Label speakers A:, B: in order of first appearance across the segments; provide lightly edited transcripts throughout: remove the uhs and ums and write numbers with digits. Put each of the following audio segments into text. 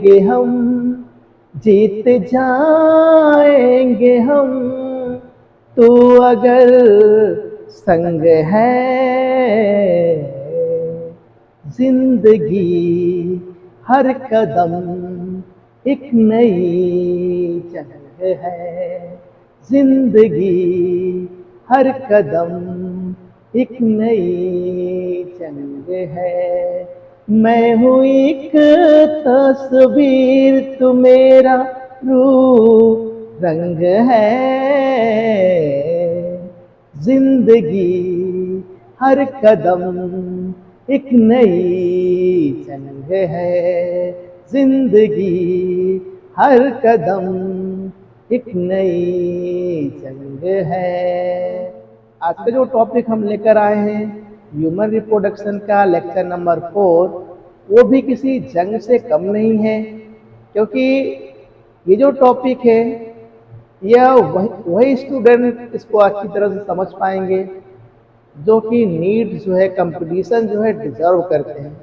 A: जाएंगे हम, जीत जाएंगे हम, तू अगर संग है। जिंदगी हर कदम एक नई जंग है, जिंदगी हर कदम एक नई जंग है। मैं हूँ एक तस्वीर, तू मेरा रूप रंग है। जिंदगी हर कदम एक नई जंग है, जिंदगी हर कदम एक नई जंग है। आज का जो टॉपिक हम लेकर आए हैं ह्यूमन रिप्रोडक्शन का लेक्चर नंबर 4, वो भी किसी जंग से कम नहीं है, क्योंकि ये जो टॉपिक है यह वही स्टूडेंट इसको अच्छी तरह से समझ पाएंगे जो कि नीट जो है, कंपटीशन जो है डिजर्व करते हैं।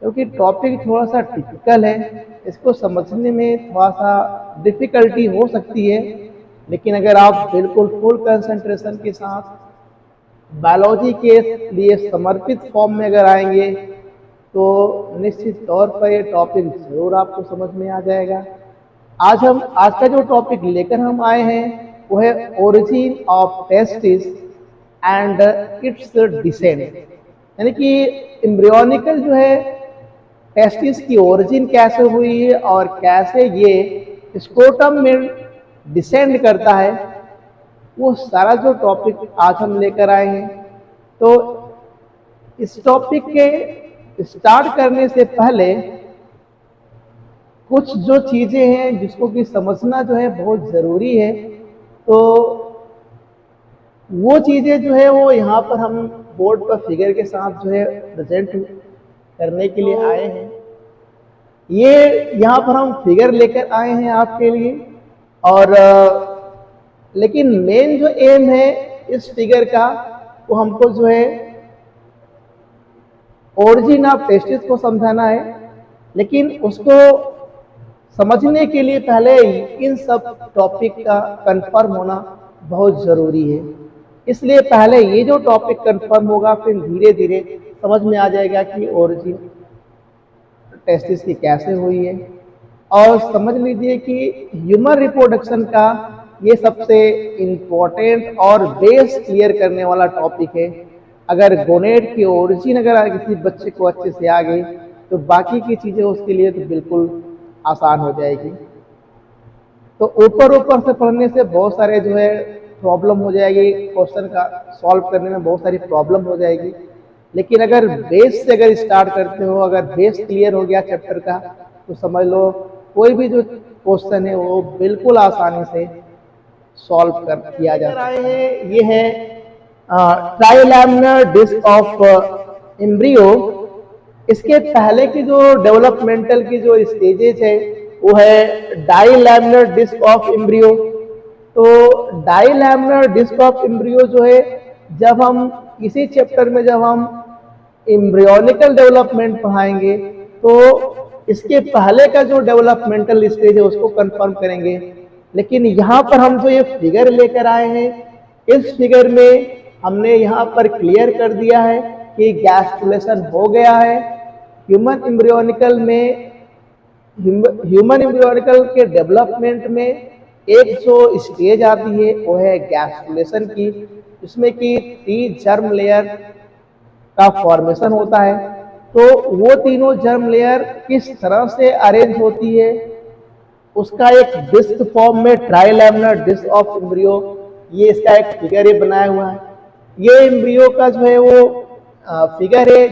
A: क्योंकि टॉपिक थोड़ा सा टिपिकल है, इसको समझने में थोड़ा सा डिफिकल्टी हो सकती है, लेकिन अगर आप बिल्कुल फुल कंसंट्रेशन के साथ बायोलॉजी के लिए समर्पित फॉर्म में अगर आएंगे तो निश्चित तौर पर ये टॉपिक जरूर आपको समझ में आ जाएगा। आज का जो टॉपिक लेकर हम आए हैं वो है origin of testis and it's descent, यानी कि एम्ब्रियोनिकल जो है टेस्टिस की ओरिजिन कैसे हुई है और कैसे ये स्क्रोटम में डिसेंड करता है, वो सारा जो टॉपिक आज हम लेकर आए हैं। तो इस टॉपिक के स्टार्ट करने से पहले कुछ जो चीजें हैं जिसको कि समझना जो है बहुत जरूरी है, तो वो चीजें जो है वो यहाँ पर हम बोर्ड पर फिगर के साथ जो है प्रेजेंट करने के लिए आए हैं। ये यहाँ पर हम फिगर लेकर आए हैं आपके लिए, और लेकिन मेन जो एम है इस फिगर का वो हमको जो है ओरिजिन ऑफ टेस्टिस को समझाना है। लेकिन उसको समझने के लिए पहले इन सब टॉपिक का कंफर्म होना बहुत जरूरी है। इसलिए पहले ये जो टॉपिक कंफर्म होगा, फिर धीरे धीरे समझ में आ जाएगा कि ओरिजिन टेस्टिस की कैसे हुई है। और समझ लीजिए कि ह्यूमन रिप्रोडक्शन का ये सबसे इम्पोर्टेंट और बेस क्लियर करने वाला टॉपिक है। अगर गोनेड की ओरिजिन अगर किसी बच्चे को अच्छे से आ गई तो बाकी की चीजें उसके लिए तो बिल्कुल आसान हो जाएगी। तो ऊपर से पढ़ने से बहुत सारे जो है प्रॉब्लम हो जाएगी, क्वेश्चन का सॉल्व करने में बहुत सारी प्रॉब्लम हो जाएगी। लेकिन अगर बेस से अगर स्टार्ट करते हो, अगर बेस क्लियर हो गया चैप्टर का, तो समझ लो कोई भी जो क्वेश्चन है वो बिल्कुल आसानी से सॉल्व कर किया जा सकता है। ये है ट्राइलैमिनर डिस्क ऑफ एम्ब्रियो। इसके पहले की जो डेवलपमेंटल की जो स्टेजेज है वो है डाइलैमिनर डिस्क ऑफ एम्ब्रियो। तो डाइलैमिनर डिस्क ऑफ एम्ब्रियो जो है, जब हम इसी चैप्टर में जब हम एम्ब्रियोनिकल डेवलपमेंट पढ़ाएंगे तो इसके पहले का जो डेवलपमेंटल स्टेज है उसको कंफर्म करेंगे। लेकिन यहाँ पर हम जो ये फिगर लेकर आए हैं, इस फिगर में हमने यहाँ पर क्लियर कर दिया है कि गैस्ट्रुलेशन हो गया है। ह्यूमन एम्ब्रियोनिकल के डेवलपमेंट में एक जो स्टेज आती है वो है गैस्ट्रुलेशन की, जिसमें कि 3 जर्म लेयर का फॉर्मेशन होता है। तो वो तीनों जर्म लेयर किस तरह से अरेंज होती है उसका एक डिस्क फॉर्म में ट्राइलैमिनर डिस्क ऑफ एम्ब्रियो, ये इसका एक फिगर ये बनाया हुआ है। ये एम्ब्रियो का जो है वो फिगर है,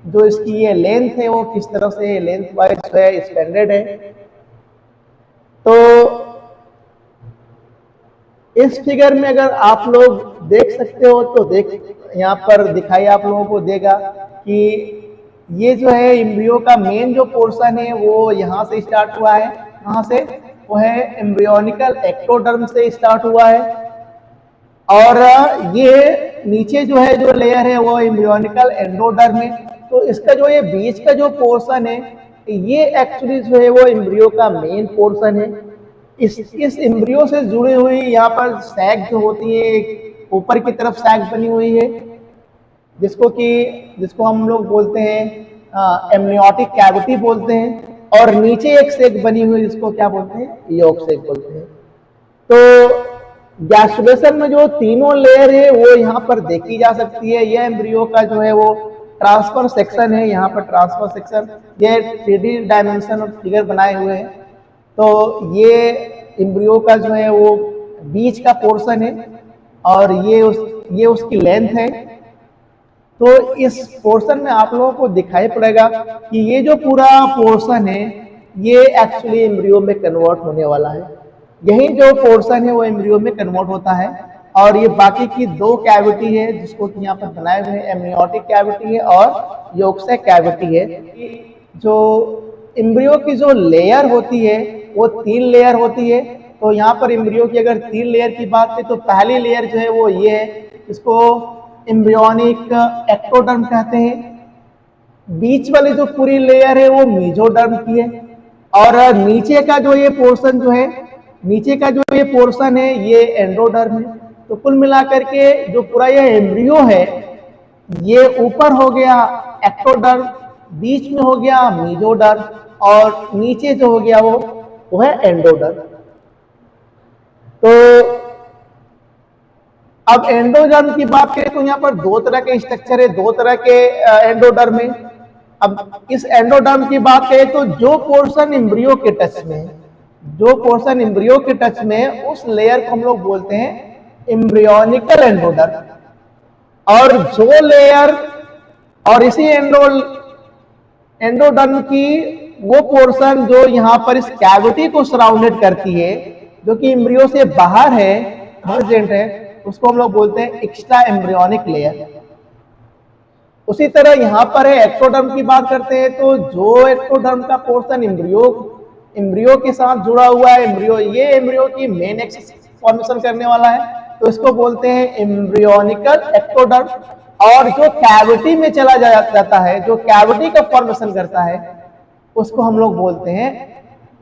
A: जो इसकी ये लेंथ है वो किस तरह से लेंथ वाइज जो है स्टैंडर्ड है। तो इस फिगर में अगर आप लोग देख सकते हो तो यहाँ पर दिखाई आप लोगों को देगा कि ये जो है एम्ब्रियो का मेन जो पोर्शन है वो यहाँ से स्टार्ट हुआ है। कहाँ से? वो है एम्ब्रियोनिकल एक्टोडर्म से स्टार्ट हुआ है, और ये नीचे जो है जो लेयर है वो एम्ब्रियोनिकल एंडोडर्म है। तो इसका जो ये बीच का जो पोर्शन है ये एक्चुअली जो है वो एम्ब्रियो का मेन पोर्शन है। इस एम्ब्रियो से जुड़ी हुई यहाँ पर सैक जो होती है, ऊपर की तरफ सैक बनी हुई है, जिसको हम लोग बोलते हैं एमनियोटिक कैविटी बोलते हैं, और नीचे एक सैक बनी हुई जिसको क्या बोलते हैं, यॉक सैक बोलते हैं। तो गैस्ट्रुलेशन में जो तीनों लेयर है वो यहाँ पर देखी जा सकती है। यह एम्ब्रियो का जो है वो ट्रांसफर सेक्शन है। यहाँ पर ट्रांसफर सेक्शन, ये 3D डायमेंशन और फिगर बनाए हुए हैं। तो ये एम्ब्रियो का जो है वो बीच का पोर्शन है और ये उसकी लेंथ है। तो इस पोर्शन में आप लोगों को दिखाई पड़ेगा कि ये जो पूरा पोर्शन है ये एक्चुअली एम्ब्रियो में कन्वर्ट होने वाला है। यही जो पोर्शन है वो एम्ब्रियो में कन्वर्ट होता है, और ये बाकी की दो कैविटी है जिसको कि यहाँ पर बनाए हुए हैं, एमनियोटिक कैविटी है और यॉक सैक कैविटी है। जो एम्ब्रियो की जो लेयर होती है वो 3 लेयर होती है। तो यहाँ पर एम्ब्रियो की अगर 3 लेयर की बात करें तो पहली लेयर जो है वो ये है, इसको एम्ब्रियोनिक एक्टोडर्म कहते हैं। बीच वाली जो पूरी लेयर है वो मेसोडर्म की है, और नीचे का जो ये पोर्शन जो है, नीचे का जो ये पोर्शन है ये एंडोडर्म है। तो कुल मिलाकर के जो पूरा ये एम्ब्रियो है ये ऊपर हो गया एक्टोडर्म, बीच में हो गया मेसोडर्म, और नीचे जो हो गया वो है एंडोडर्म। तो अब एंडोडर्म की बात करें तो यहाँ पर 2 तरह के स्ट्रक्चर है, 2 तरह के एंडोडर्म है। अब इस एंडोडर्म की बात करें तो जो पोर्शन एम्ब्रियो के टच में है, जो पोर्शन एम्ब्रियो के टच में है उस लेयर को हम लोग बोलते हैं एम्ब्रियोनिकल एंडोडर्म, और जो लेयर और इसी एंडोडर्म की वो पोर्शन जो यहाँ पर इस कैविटी को सराउंडेड करती है, जो कि एम्ब्रियो से बाहर है, प्रेजेंट है, उसको हम लोग बोलते हैं एक्स्ट्रा एम्ब्रियोनिक लेयर। उसी तरह यहाँ पर है एक्टोडर्म की बात करते हैं तो जो एक्टोडर्म का पोर्शन एम्ब्रियो के साथ जुड़ा हुआ है, ये एम्ब्रियो की मेन एक्सिस फॉर्मेशन करने वाला है, तो इसको बोलते हैं एम्ब्रियोनिकल एक्टोडर्म। और जो कैविटी में चला जाता है, जो कैविटी का फॉर्मेशन करता है, उसको हम लोग बोलते हैं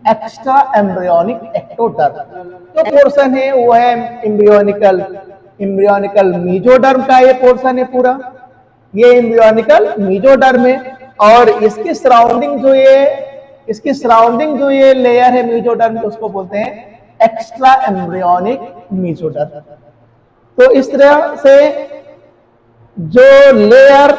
A: एक्स्ट्रा एम्ब्रियोनिक एक्टोडर्म। जो पोर्शन है वो है एम्ब्रियोनिकल मेसोडर्म का ये पोर्शन है पूरा, ये एम्ब्रियोनिकल मेसोडर्म है, और इसकी सराउंडिंग जो ये लेयर है मेसोडर्म, उसको बोलते हैं एक्स्ट्रा एम्ब्रियोनिक मेसोडर्म। तो इस तरह से जो लेयर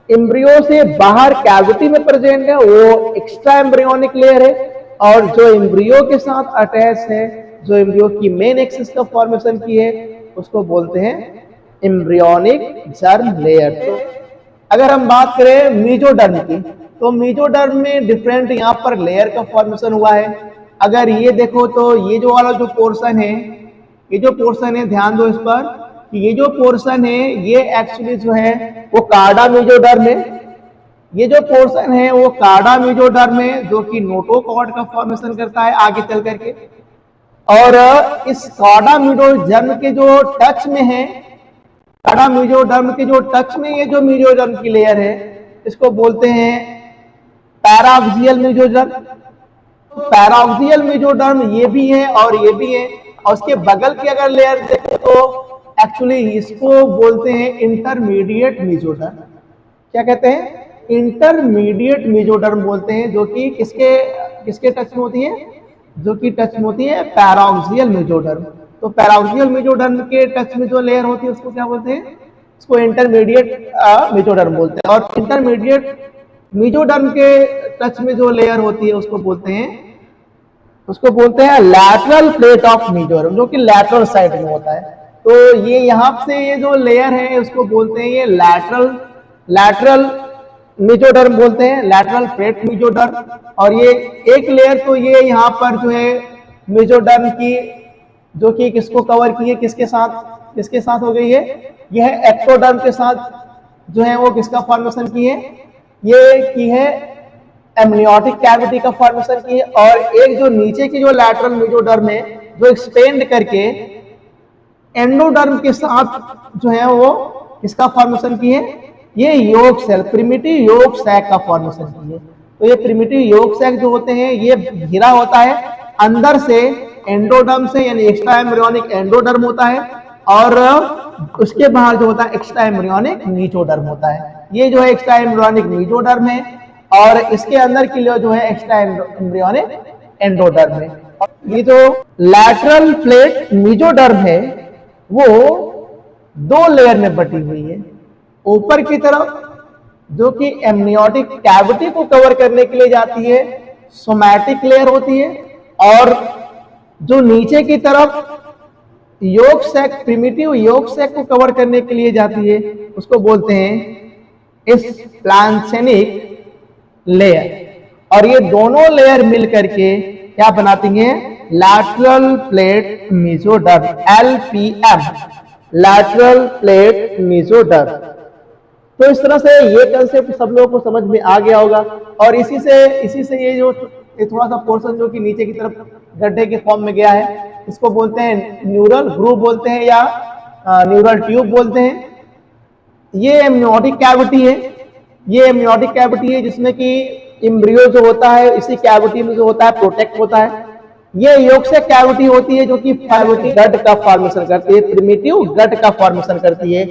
A: एम्ब्रियो से बाहर कैविटी में प्रेजेंट है वो एक्स्ट्रा एम्ब्रियोनिक लेयर है, और जो एम्ब्रियो के साथ अटैच है, जो एम्ब्रियो की मेन एक्सिस का फॉर्मेशन की है, उसको बोलते हैं एम्ब्रियोनिक जर्म लेयर। तो अगर हम बात करें मेसोडर्म की, तो मेसोडर्म में डिफरेंट यहाँ पर लेयर का फॉर्मेशन हुआ है। अगर ये देखो तो ये जो वाला जो पोर्शन है, ध्यान दो इस पर कि ये जो पोर्शन है ये एक्चुअली जो है वो कार्डा मेसोडर्म है। ये जो पोर्शन है वो कार्डा मेसोडर्म है, जो कि नोटोकॉर्ड का फॉर्मेशन करता है आगे चल करके। और इस कार्डा मेसोडर्म के जो टच में है, कार्डा मेसोडर्म के जो टच में ये जो मेसोडर्म की लेयर है, इसको बोलते हैं पैराक्सियल मेसोडर्म। पैराक्सियल मेसोडर्म ये भी है और ये भी है, और उसके बगल की अगर लेयर देखें तो एक्चुअली इसको बोलते हैं इंटरमीडिएट मेसोडर्म। क्या कहते हैं? इंटरमीडिएट मेसोडर्म बोलते हैं, जो कि किसके टच में होती है? जो कि टच में होती है पैराक्सियल मेसोडर्म। तो पैराक्सियल मेसोडर्म के टच में जो लेयर होती है उसको क्या बोलते हैं? इसको इंटरमीडिएट मेसोडर्म बोलते हैं। और इंटरमीडिएट मेसोडर्म के टच में जो लेयर होती है उसको बोलते हैं लैटरल प्लेट ऑफ मेसोडर्म, जो कि लैटरल साइड में होता है। तो ये यहाँ से ये जो लेयर है उसको बोलते हैं ये लैटरल मेसोडर्म बोलते हैं, लैटरल प्लेट मेसोडर्म। और ये एक लेयर तो ये यहाँ पर जो है मेसोडर्म की, जो कि किसको कवर की है, किसके साथ हो गई है? यह एक्टोडर्म के साथ जो है वो किसका फॉर्मेशन की है? ये की है एमनियोटिक कैविटी का फॉर्मेशन की है। और एक जो नीचे की जो लैटरल मेसोडर्म है, जो एक्सपेंड करके एंडोडर्म के साथ जो है वो किसका फॉर्मेशन की है? ये योग सेल, प्रिमिटिव योग सैक का फॉर्मेशन की है। तो ये प्रिमिटिव योग सैक जो होते हैं ये घिरा होता है अंदर से एंडोडर्म से, यानी एक्स्ट्रा एम्ब्रियोनिक एंडोडर्म होता है, और उसके बाहर जो होता है एक्स्ट्रा एम्ब्रियोनिक मीजोडर्म होता है। ये जो है एक्स्ट्रा एम्ब्रियोनिक मीजोडर्म है, और इसके अंदर की जो है एक्स्ट्रा एम्ब्रियोनिक एंडोडर्म है। ये जो लैटरल प्लेट मीजोडर्म है वो 2 लेयर में बटी हुई है। ऊपर की तरफ जो कि एमनियोटिक कैविटी को कवर करने के लिए जाती है, सोमैटिक लेयर होती है, और जो नीचे की तरफ yolk sac, primitive yolk sac को कवर करने के लिए जाती है, उसको बोलते हैं इस प्लांसेनिक लेयर। और ये दोनों लेयर मिल करके क्या बनाती हैं? Lateral plate mesoderm, LPM, lateral plate mesoderm. तो इस तरह से ये कंसेप्ट सब लोगों को समझ में आ गया होगा। और इसी से ये जो थोड़ा सा पोर्शन जो कि नीचे की तरफ गड्ढे के फॉर्म में गया है, इसको बोलते हैं न्यूरल ग्रूव बोलते हैं, या न्यूरल ट्यूब बोलते हैं। ये एमनियोटिक कैविटी है, ये एमनियोटिक कैविटी है जिसमें कि एम्ब्रियो जो होता है इसी कैविटी में जो होता है प्रोटेक्ट होता है। ये योगसैक कैविटी होती है जो कि कैविटी गट का फॉर्मेशन करती है, प्रिमिटिव गट का फॉर्मेशन करती है।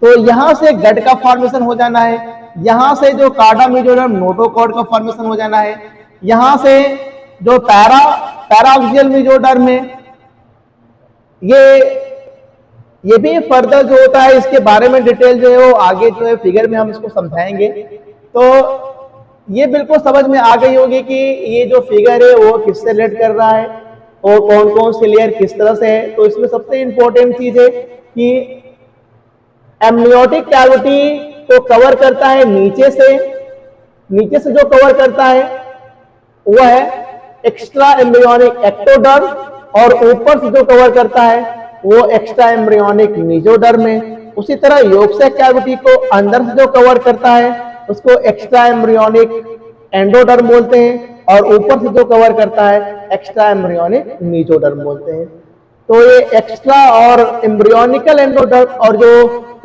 A: तो यहां से गट का फॉर्मेशन हो जाना है, यहां से जो कार्डा मीजोडर्म नोटोकॉर्ड का फॉर्मेशन हो जाना है, यहां से जो पैराक्सियल मीजोडर्म है, ये भी फर्दर जो होता है इसके बारे में डिटेल जो है वो आगे जो है फिगर में हम इसको समझाएंगे। तो ये बिल्कुल समझ में आ गई होगी कि ये जो फिगर है वो किससे रिलेट कर रहा है और कौन कौन से लेयर किस तरह से है। तो इसमें सबसे इंपॉर्टेंट चीज है कि एमनियोटिक कैविटी को कवर करता है नीचे से जो कवर करता है वो है एक्स्ट्रा एम्ब्रियोनिक एक्टोडर्म, और ऊपर से जो कवर करता है वो एक्स्ट्रा एम्ब्रियोनिक मीजोडर्म है। उसी तरह योगसैक कैविटी को अंदर से जो कवर करता है उसको एक्स्ट्रा एम्ब्रियोनिक एंडोडर्म बोलते हैं, और ऊपर से जो कवर करता है एक्स्ट्रा एम्ब्रियोनिक मीजोडर्म बोलते हैं। तो ये एक्स्ट्रा और एम्ब्रियोनिकल एंडोडर्म, और जो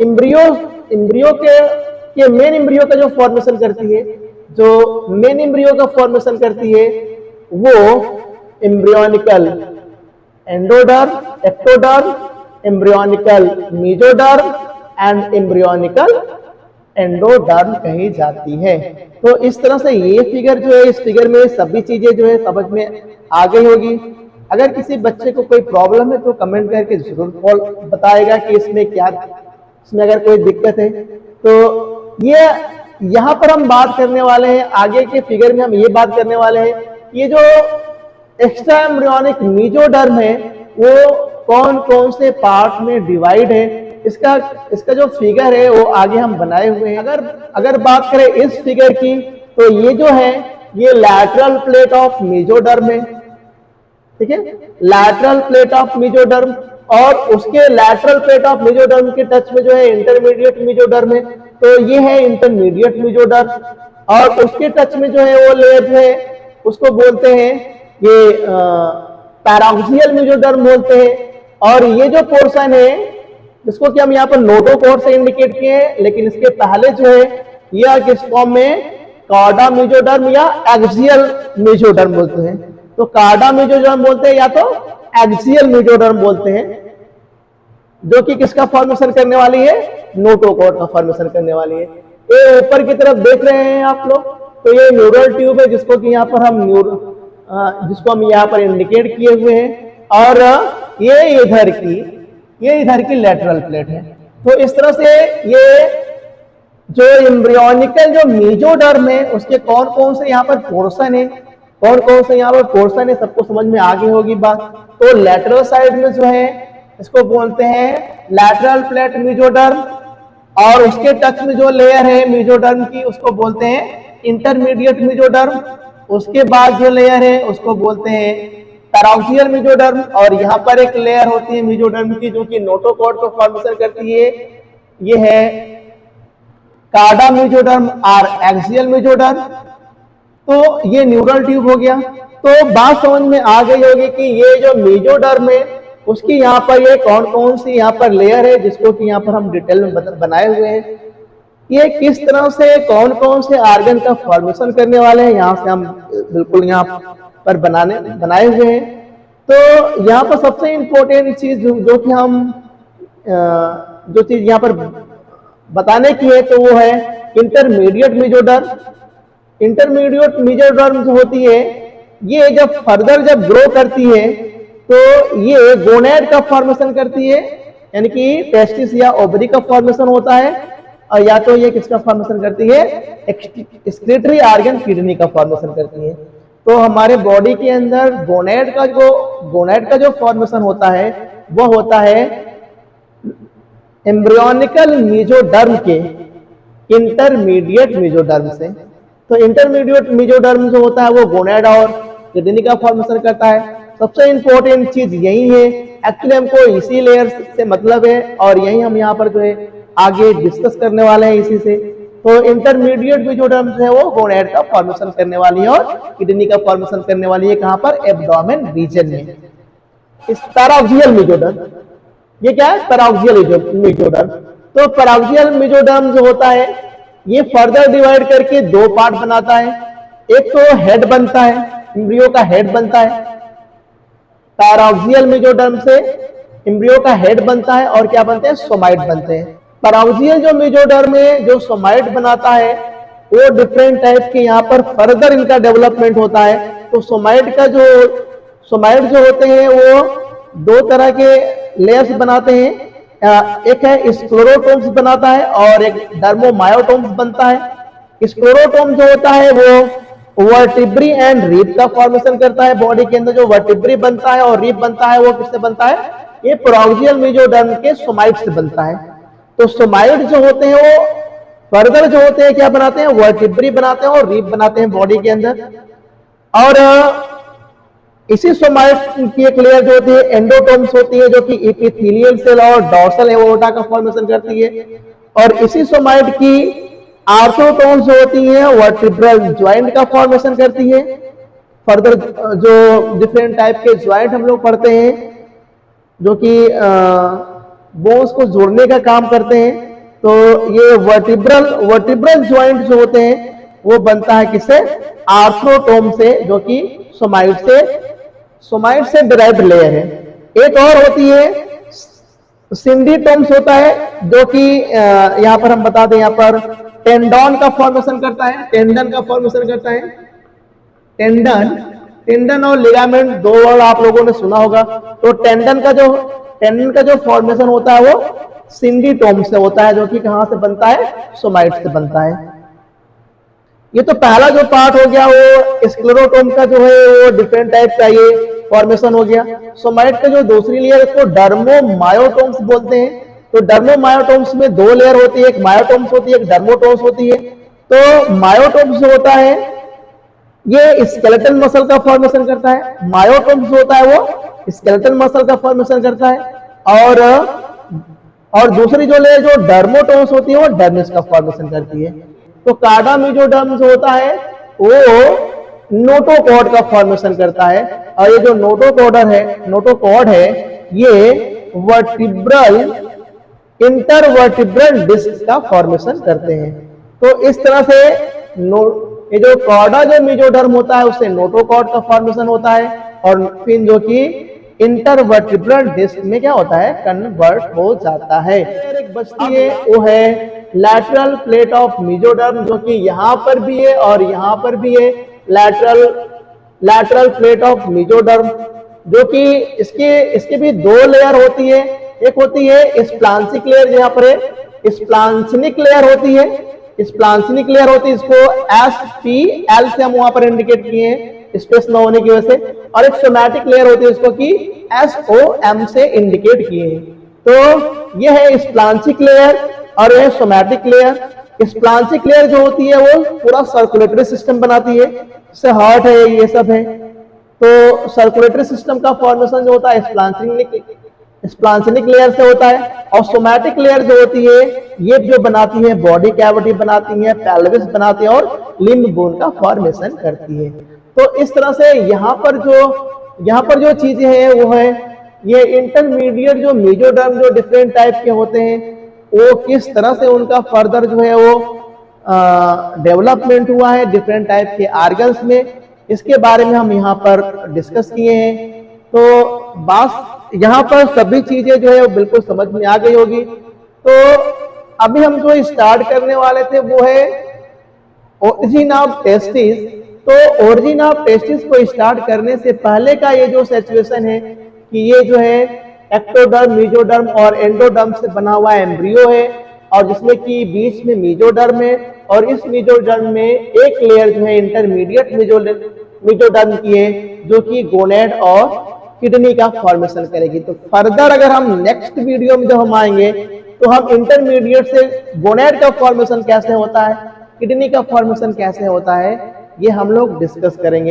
A: एम्ब्रियो के मेन एम्ब्रियो का जो फॉर्मेशन करती है, जो मेन एम्ब्रियो का फॉर्मेशन करती है वो embryonical endoderm, ectoderm, embryonical mesoderm and embryonical endoderm कही जाती है। तो इस तरह से ये फिगर जो है, इस फिगर में सभी चीजें जो है समझ में आ गई होगी। अगर किसी बच्चे को कोई प्रॉब्लम है तो कमेंट करके जरूर बताएगा कि इसमें अगर कोई दिक्कत है। तो ये यहाँ पर हम बात करने वाले हैं, आगे के फिगर में हम ये बात करने वाले हैं, ये जो एक्स्ट्रा एम्ब्रियोनिक मीजोडर्म है वो कौन कौन से पार्ट में डिवाइड है, इसका जो फिगर है वो आगे हम बनाए हुए हैं। अगर बात करें इस फिगर की, तो ये जो है ये लैटरल प्लेट ऑफ मीजोडर्म है, ठीक है, लैटरल प्लेट ऑफ मीजोडर्म, और उसके लैटरल प्लेट ऑफ मीजोडर्म के टच में जो है इंटरमीडिएट मीजोडर्म है, तो ये है इंटरमीडिएट मीजोडर्म, और उसके टच में जो है वो लेयर है उसको बोलते हैं ये पैराक्सियल मीजोडर्म बोलते हैं। और ये जो पोर्शन है जिसको कि हम यहाँ पर नोटोकॉर्ड से इंडिकेट किए हैं, लेकिन इसके पहले जो है यह किस फॉर्म में कार्डा मीजोडर्म या एक्सियल मीजोडर्म बोलते हैं। तो कार्डा मीजोडर्म बोलते हैं या तो एक्सियल मीजोडर्म बोलते हैं, जो कि किसका फॉर्मेशन करने वाली है? नोटोकॉर्ड का फॉर्मेशन करने वाली है। ये ऊपर की तरफ देख रहे हैं आप लोग, तो ये न्यूरल ट्यूब है जिसको कि यहाँ पर हम यहाँ पर इंडिकेट किए हुए हैं, और ये इधर की लेटरल प्लेट है। तो इस तरह से ये जो एम्ब्रियोनिकल जो मीजोडर्म है उसके कौन कौन से यहाँ पर पोर्शन है, सबको समझ में आ गई होगी बात। तो लेटरल साइड में जो है इसको बोलते हैं लैटरल प्लेट मीजोडर्म, और उसके टच में जो लेयर है मीजोडर्म की उसको बोलते हैं इंटरमीडिएट मीजोडर्म। उसके बाद जो लेयर है उसको बोलते हैं पैराक्सियल मीजोडर्म, और यहाँ पर एक लेयर होती है मीजोडर्म की जो कि नोटोकॉर्ड को फॉर्मेशन करती है, ये है कार्डा मीजोडर्म और एक्सियल मीजोडर्म। तो ये न्यूरल ट्यूब हो गया। तो बात समझ में आ गई होगी कि ये जो मीजोडर्म है उसकी यहाँ पर ये कौन कौन सी यहाँ पर लेयर है जिसको कि यहाँ पर हम डिटेल में बनाए हुए हैं। ये किस तरह से कौन कौन से आर्गन का फॉर्मेशन करने वाले हैं, यहाँ से हम बिल्कुल यहाँ पर बनाए हुए हैं। तो यहाँ पर सबसे इम्पोर्टेंट चीज जो कि हम जो चीज यहाँ पर बताने की है तो वो है इंटरमीडिएट मेसोडर्म। इंटरमीडिएट मेसोडर्म जो होती है ये जब फर्दर जब ग्रो करती है तो ये गोनेड का फॉर्मेशन करती है, यानी कि टेस्टिस या ओवरी का फॉर्मेशन होता है, और या तो ये किसका फॉर्मेशन करती है, एक्सक्रीटरी ऑर्गन किडनी का फॉर्मेशन करती है। तो हमारे बॉडी के अंदर गोनेड का जो फॉर्मेशन होता है वो होता है एम्ब्रियोनिकल मेसोडर्म के इंटरमीडिएट मेसोडर्म से। तो इंटरमीडिएट मेसोडर्म जो होता है वो गोनेड और किडनी का फॉर्मेशन करता है। सबसे इंपॉर्टेंट चीज यही है, एक्चुअली हमको इसी लेयर से मतलब है और यही हम यहाँ पर जो है आगे डिस्कस करने वाले हैं इसी से। तो इंटरमीडिएट मेसोडर्म जो है वो गोनेड का फॉर्मेशन करने वाली है और किडनी का फॉर्मेशन करने वाली है, कहाँ पर, एब्डोमेन रीजन में। इस पैराक्सियल मेसोडर्म, ये क्या है, पैराक्सियल मेसोडर्म। तो पैराक्सियल मेसोडर्म जो होता है ये फर्दर डिवाइड करके दो पार्ट बनाता है। एक तो हेड बनता है, एम्ब्रियो का हेड बनता है, पैराक्सियल मेसोडर्म से एम्ब्रियो का हेड बनता है और क्या बनते हैं, सोमाइट बनते हैं। पैराक्सियल जो मेसोडर्म में जो सोमाइट बनाता है वो डिफरेंट टाइप के यहाँ पर फर्दर इनका डेवलपमेंट होता है। तो सोमाइट जो होते हैं वो दो तरह के लेयर्स बनाते हैं, एक है स्क्लेरोटोम्स बनाता है और एक डर्मोमायोटोम्स बनता है। स्क्लेरोटोम जो होता है वो वर्टिब्री एंड रिब का फॉर्मेशन करता है। बॉडी के अंदर जो वर्टिब्री बनता है और रिब बनता है वो किससे बनता है, ये पैराक्सियल मेसोडर्म के सोमाइट से बनता है। तो सोमाइट जो होते हैं वो फर्दर जो होते हैं क्या बनाते हैं, वर्टिब्री बनाते हैं और रिब बनाते हैं बॉडी के अंदर। और इसी सोमाइट की एक लेयर जो होती है एंडोटोम्स होती है, जो कि एपिथेलियल सेल और डॉर्सल एओर्टा का फॉर्मेशन करती है। और इसी सोमाइट की आर्थोटोम्स जो होती है वर्टिब्रल ज्वाइंट का फॉर्मेशन करती है। फर्दर जो डिफरेंट टाइप के ज्वाइंट हम लोग पढ़ते हैं जो कि बोन्स को जोड़ने का काम करते हैं, तो ये वर्टिब्रल ज्वाइंट जो होते हैं वो बनता है किससे, आर्थ्रोटोम से, जो कि सोमाइट से डिराइव्ड लेयर है। एक और होती है सिंडिटोम्स होता है, जो कि यहाँ पर हम बता दें, यहाँ पर टेंडन का फॉर्मेशन करता है, टेंडन का फॉर्मेशन करता है। टेंडन और लिगामेंट दो वर्ड आप लोगों ने सुना होगा। तो टेंडन का जो फॉर्मेशन होता है वो सिंडिटोम से होता है, जो कि कहां से बनता है, सोमाइट से बनता है। ये तो पहला जो पार्ट हो गया वो स्क्लेरोटोम का जो है वो डिफरेंट टाइप का ये फॉर्मेशन हो गया। सोमाइट का जो दूसरी लेयर इसको डर्मोमायोटोम्स बोलते हैं। तो डर्मोमायोटोम्स में दो लेयर होती है, एक मायोटोम्स होती है, एक डर्मोटोम्स होती है। तो मायोटोम्स जो होता है ये स्केलेटल मसल का फॉर्मेशन करता है, मायोटोम्स जो होता है वो स्केलेटल मसल का फॉर्मेशन करता है। और दूसरी जो लेयर जो डर्मोटोम्स होती है वो डर्मिस का फॉर्मेशन करती है। तो कार्डा मेसोडर्म जो होता है वो नोटोकॉर्ड का फॉर्मेशन करता है, और ये जो नोटोकॉर्ड है ये इंटरवर्टिब्रल डिस्क का फॉर्मेशन करते हैं। तो इस तरह से ये जो कॉर्डा जो मेसोडर्म होता है उससे नोटोकॉर्ड का फॉर्मेशन होता है, और फिर जो कि इंटरवर्टिब्रल डिस्क में क्या होता है, कन्वर्ट हो जाता है। एक बचती है वो है लैटरल प्लेट ऑफ मेसोडर्म, जो कि यहाँ पर भी है और यहाँ पर भी है। लैटरल प्लेट ऑफ मेसोडर्म, जो कि इसके भी दो लेयर होती है। एक होती है स्प्लांसिक लेयर, यहाँ पर है स्प्लांसनिक लेयर होती है। स्प्लांसनिक लेयर होती है, इसको SPL से हम वहां पर इंडिकेट किए हैं स्पेस न होने की वजह से। और एक सोमैटिक लेयर होती है, इसको कि SOM से इंडिकेट किए हैं। तो यह है स्प्लांसिक लेयर और यह सोमैटिक लेयर। स्प्लांसिक लेयर जो होती है वो पूरा सर्कुलेटरी सिस्टम बनाती है, जैसे हार्ट है, ये सब है। तो सर्कुलेटरी सिस्टम का फॉर्मेशन जो होता है स्प्लांसनिक लेयर से होता है। और सोमैटिक लेयर जो होती है ये जो बनाती है बॉडी कैविटी बनाती है, पेल्विस बनाती है और लिम्ब बोन का फॉर्मेशन करती है। तो इस तरह से यहाँ पर जो चीजें हैं वो है ये इंटरमीडिएट जो मेसोडर्म जो डिफरेंट टाइप के होते हैं वो किस तरह से उनका फर्दर जो है वो डेवलपमेंट हुआ है डिफरेंट टाइप के आर्गन्स में, इसके बारे में हम यहाँ पर डिस्कस किए हैं। तो बात यहाँ पर सभी चीजें जो है वो बिल्कुल समझ में आ गई होगी। तो अभी हम जो स्टार्ट करने वाले थे वो है ओरिजिन ऑफ टेस्टिस। तो ओरिजिन ऑफ टेस्टिस को स्टार्ट करने से पहले का ये जो सिचुएशन है कि ये जो है एक्टोडर्म, मेसोडर्म और एंडोडर्म से बना हुआ एम्ब्रियो है, और जिसमें कि बीच में मेसोडर्म है, और इस मेसोडर्म में एक लेयर जो है इंटरमीडिएट मेसोडर्म की है, जो कि गोनेड और किडनी का फॉर्मेशन करेगी। तो फर्दर अगर हम नेक्स्ट वीडियो में जब हम आएंगे तो हम इंटरमीडिएट से गोनेड का फॉर्मेशन कैसे होता है, किडनी का फॉर्मेशन कैसे होता है, ये हम लोग डिस्कस करेंगे।